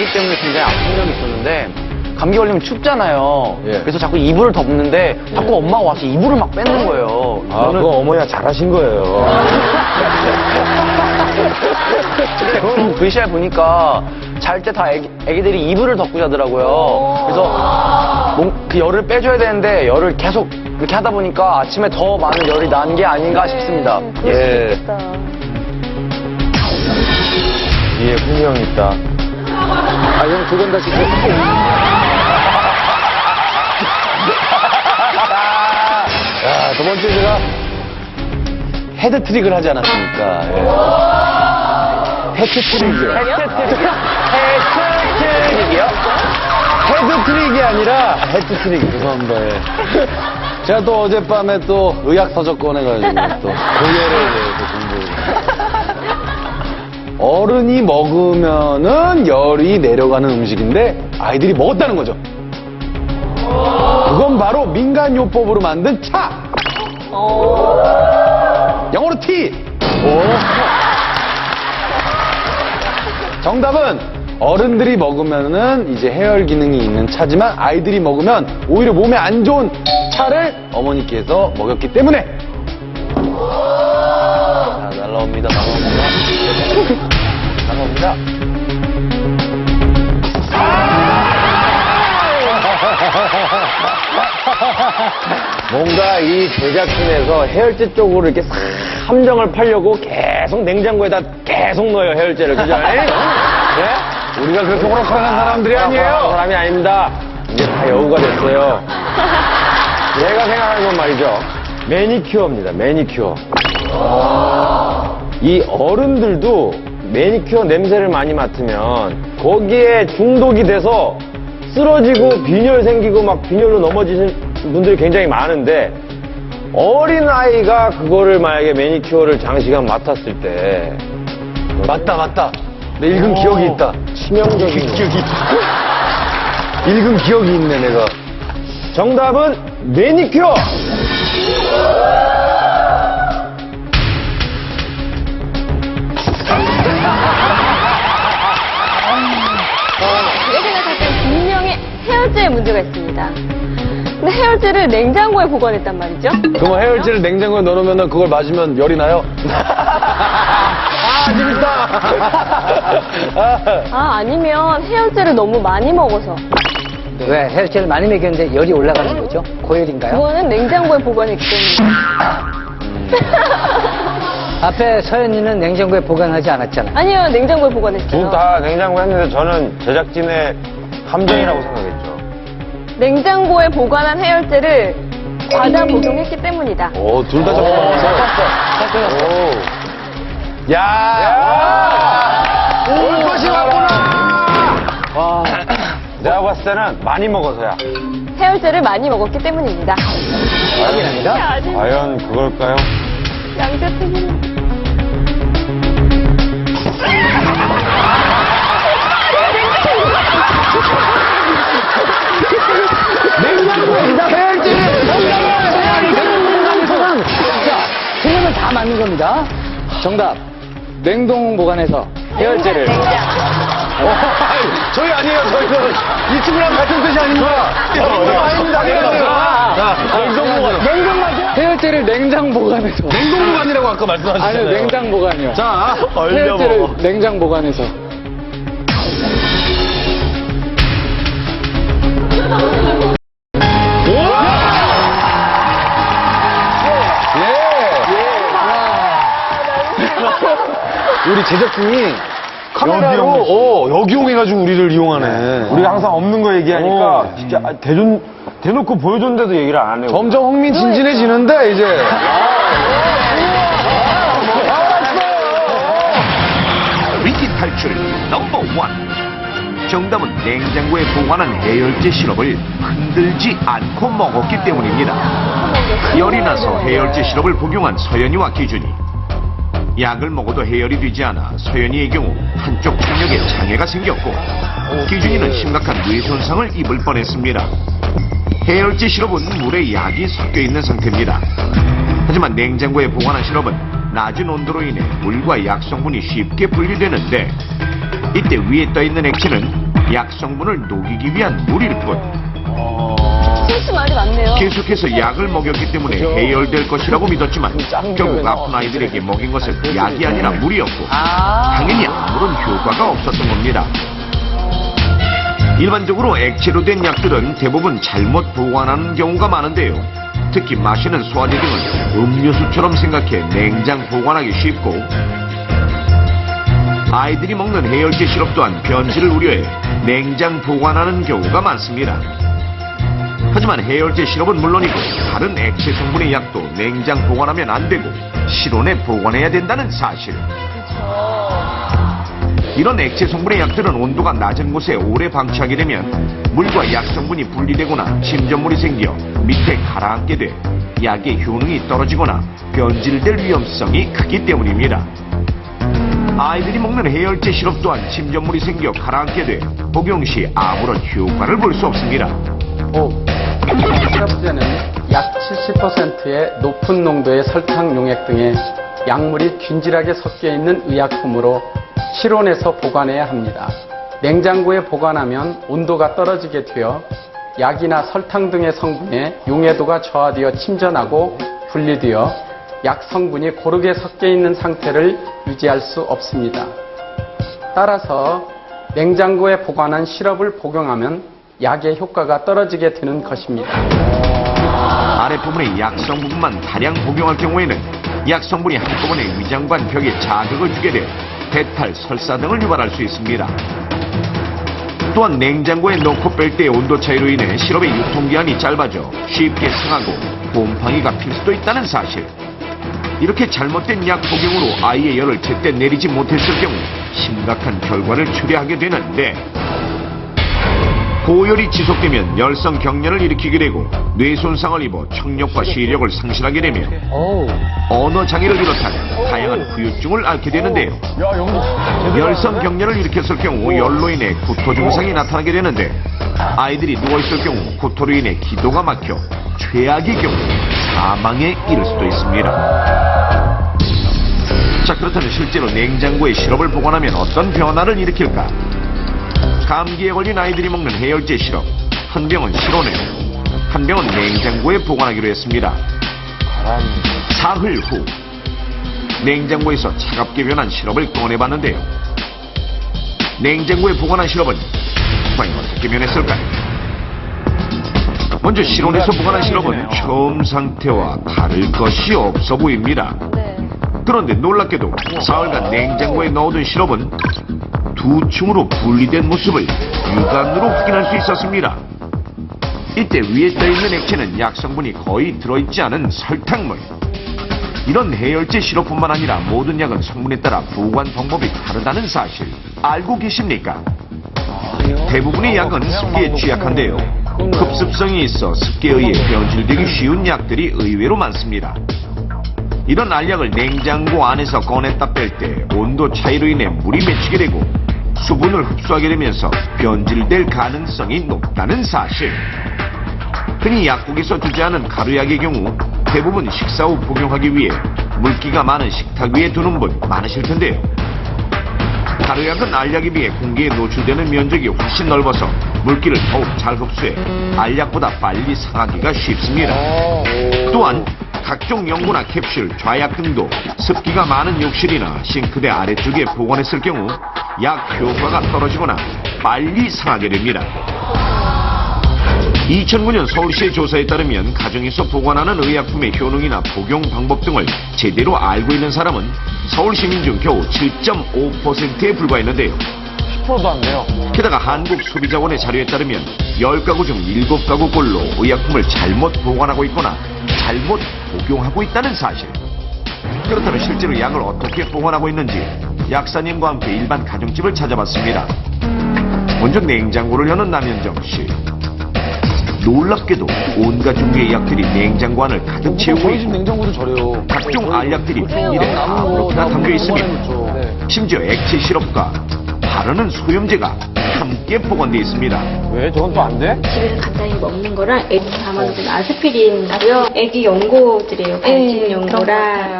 감기 때문에 굉장히 아픈 적이 있었는데 감기 걸리면 춥잖아요. 예. 그래서 자꾸 이불을 덮는데 자꾸 엄마가 와서 이불을 막 뺏는 거예요. 아, 그거 어머니가 잘하신 거예요. 그 VCR 보니까 잘 때 다 애기들이 이불을 덮고 자더라고요. 그래서 그 열을 빼줘야 되는데 열을 계속 이렇게 하다 보니까 아침에 더 많은 열이 난 게 아닌가 싶습니다. 그럴 수도 예. 있겠다. 뒤에 훈이 형 있다. 아, 형 두 번 다 시켜. 자, 두 번째 제가 헤드트릭을 하지 않았습니까? 예. 헤트트릭이요. 헤트트릭이요? 헤드트릭이 아니라 헤트트릭. 죄송합니다. 예. 제가 또 어젯밤에 또 의학 서적 꺼내가지고 또 고열에 대해서 공부를. 어른이 먹으면은 열이 내려가는 음식인데 아이들이 먹었다는 거죠. 그건 바로 민간요법으로 만든 차. 영어로 티. 정답은 어른들이 먹으면은 이제 해열 기능이 있는 차지만 아이들이 먹으면 오히려 몸에 안 좋은 차를 어머니께서 먹였기 때문에. 자, 날라옵니다. 날라옵니다. 뭔가 이 제작진에서 해열제 쪽으로 이렇게 싹 함정을 팔려고 계속 냉장고에다 계속 넣어요, 해열제를. 그죠? 네? 우리가 그렇게 호락호락한 사람들이 아니에요. 사람이 아닙니다. 이제 다 여우가 됐어요. 제가 생각하는 건 말이죠. 매니큐어입니다, 매니큐어. 이 어른들도 매니큐어 냄새를 많이 맡으면 거기에 중독이 돼서 쓰러지고 빈혈 생기고 막 빈혈로 넘어지는 분들이 굉장히 많은데 어린아이가 그거를 만약에 매니큐어를 장시간 맡았을 때 맞다 내 읽은 기억이 있다. 치명적인 기억이 읽은 기억이 있네 내가. 정답은 매니큐어. 제가 생각할 땐 분명히 해열제에 문제가 있습니다. 근데 해열제를 냉장고에 보관했단 말이죠. 그럼 해열제를 냉장고에 넣어놓으면 그걸 맞으면 열이 나요? 아, 재밌다. 아니면 해열제를 너무 많이 먹어서. 왜 해열제를 많이 먹였는데 열이 올라가는 거죠? 고열인가요? 그거는 냉장고에 보관했기 때문에. 앞에 서연이는 냉장고에 보관하지 않았잖아요. 아니요, 냉장고에 보관했어요. 두 다 냉장고에 했는데 저는 제작진의 함정이라고 생각했죠. 냉장고에 보관한 해열제를 과다 복용했기 때문이다. 오, 둘 다 적어서. 야! 올 것이 왔구나! 내가 봤을 때는 많이 먹어서야. 해열제를 많이 먹었기 때문입니다. 확인합니다. 과연 그걸까요? 양자택일. 틀리면 다 맞는 겁니다. 정답. 냉동 보관해서 해열제를. 저희 아니에요, 저희는. 이 친구랑 같은 뜻이 아닙니다. 아닙니다. 냉동 보관. 냉동 맞아? 해열제를 냉장 보관해서. 냉동 보관이라고 아까 말씀하셨잖아요. 아니요, 냉장 보관이요. 자, 해열제를 냉장 보관해서. 우리 제작진이 카메라로 역이용해가지고 우리를 이용하네. 우리가 항상 없는 거 얘기하니까 진짜 대놓고 보여줬는데도 얘기를 안 해요. 점점 흥미진진해지는데 이제. 위기 탈출 넘버 원. 정답은 냉장고에 보관한 해열제 시럽을 흔들지 않고 먹었기 때문입니다. 열이 나서 해열제 시럽을 복용한 서연이와 기준이. 약을 먹어도 해열이 되지 않아 서연이의 경우 한쪽 청력에 장애가 생겼고 기준이는 심각한 뇌 손상을 입을 뻔했습니다. 해열제 시럽은 물에 약이 섞여 있는 상태입니다. 하지만 냉장고에 보관한 시럽은 낮은 온도로 인해 물과 약 성분이 쉽게 분리되는데 이때 위에 떠 있는 액체는 약 성분을 녹이기 위한 물일 뿐. 스트레스 말이 많네요. 계속해서 약을 먹였기 때문에 해열될 것이라고 믿었지만 결국 아픈 아이들에게 먹인 것은 약이 아니라 물이었고 당연히 아무런 효과가 없었던 겁니다. 일반적으로 액체로 된 약들은 대부분 잘못 보관하는 경우가 많은데요. 특히 마시는 소화제 등은 음료수처럼 생각해 냉장 보관하기 쉽고 아이들이 먹는 해열제 시럽 또한 변질을 우려해 냉장 보관하는 경우가 많습니다. 하지만 해열제 시럽은 물론이고 다른 액체 성분의 약도 냉장 보관하면 안 되고 실온에 보관해야 된다는 사실. 이런 액체 성분의 약들은 온도가 낮은 곳에 오래 방치하게 되면 물과 약 성분이 분리되거나 침전물이 생겨 밑에 가라앉게 돼 약의 효능이 떨어지거나 변질될 위험성이 크기 때문입니다. 아이들이 먹는 해열제 시럽 또한 침전물이 생겨 가라앉게 돼 복용 시 아무런 효과를 볼 수 없습니다. 시럽제는 약 70%의 높은 농도의 설탕, 용액 등의 약물이 균질하게 섞여 있는 의약품으로 실온에서 보관해야 합니다. 냉장고에 보관하면 온도가 떨어지게 되어 약이나 설탕 등의 성분에 용해도가 저하되어 침전하고 분리되어 약 성분이 고르게 섞여 있는 상태를 유지할 수 없습니다. 따라서 냉장고에 보관한 시럽을 복용하면 약의 효과가 떨어지게 되는 것입니다. 아랫부분의 약성 부분만 다량 복용할 경우에는 약 성분이 한꺼번에 위장관 벽에 자극을 주게 돼 배탈, 설사 등을 유발할 수 있습니다. 또한 냉장고에 넣고 뺄 때의 온도 차이로 인해 시럽의 유통기한이 짧아져 쉽게 상하고 곰팡이가 필 수도 있다는 사실. 이렇게 잘못된 약 복용으로 아이의 열을 제때 내리지 못했을 경우 심각한 결과를 초래하게 되는데 고열이 지속되면 열성 경련을 일으키게 되고 뇌 손상을 입어 청력과 시력을 상실하게 되며 언어 장애를 비롯한 다양한 후유증을 앓게 되는데요. 열성 경련을 일으켰을 경우 열로 인해 구토 증상이 나타나게 되는데 아이들이 누워있을 경우 구토로 인해 기도가 막혀 최악의 경우 사망에 이를 수도 있습니다. 자, 그렇다면 실제로 냉장고에 시럽을 보관하면 어떤 변화를 일으킬까? 감기에 걸린 아이들이 먹는 해열제 시럽 한 병은 실온에 한 병은 냉장고에 보관하기로 했습니다. 사흘 후 냉장고에서 차갑게 변한 시럽을 꺼내봤는데요. 냉장고에 보관한 시럽은 과연 어떻게 변했을까요? 먼저 실온에서 보관한 시럽은 처음 상태와 다를 것이 없어 보입니다. 그런데 놀랍게도 사흘간 냉장고에 넣어둔 시럽은 두 층으로 분리된 모습을 육안으로 확인할 수 있었습니다. 이때 위에 떠있는 액체는 약 성분이 거의 들어있지 않은 설탕물. 이런 해열제 시럽뿐만 아니라 모든 약은 성분에 따라 보관 방법이 다르다는 사실 알고 계십니까? 대부분의 약은 습기에 취약한데요. 흡습성이 있어 습기에 의해 변질되기 쉬운 약들이 의외로 많습니다. 이런 알약을 냉장고 안에서 꺼냈다 뺄 때 온도 차이로 인해 물이 맺히게 되고 수분을 흡수하게 되면서 변질될 가능성이 높다는 사실. 흔히 약국에서 주지 않은 가루약의 경우 대부분 식사 후 복용하기 위해 물기가 많은 식탁 위에 두는 분 많으실 텐데요. 가루약은 알약에 비해 공기에 노출되는 면적이 훨씬 넓어서 물기를 더욱 잘 흡수해 알약보다 빨리 상하기가 쉽습니다. 또한 각종 연고나 캡슐, 좌약 등도 습기가 많은 욕실이나 싱크대 아래쪽에 보관했을 경우 약 효과가 떨어지거나 빨리 상하게 됩니다. 2009년 서울시의 조사에 따르면 가정에서 보관하는 의약품의 효능이나 복용 방법 등을 제대로 알고 있는 사람은 서울 시민 중 겨우 7.5%에 불과했는데요. 10%도 안 돼요. 게다가 한국소비자원의 자료에 따르면 10가구 중 7가구꼴로 의약품을 잘못 보관하고 있거나 잘못 복용하고 있다는 사실. 그렇다면 실제로 약을 어떻게 보관하고 있는지 약사님과 함께 일반 가정집을 찾아봤습니다. 먼저 냉장고를 여는 남현정 씨. 놀랍게도 온갖 종류의 약들이 냉장고 안을 가득 채우고 저희 집 있고 냉장고도 저래요. 각종 알약들이 비닐에 아무렇게나 담겨 있으며 심지어 액체 시럽과 바르는 소염제가 함께 보관되어 있습니다. 왜? 저건 또 안 돼? 집에서 간단히 먹는 거랑 애기 담아놓은 아스피린이고요. 애기 연고들이에요. 간식 연고랑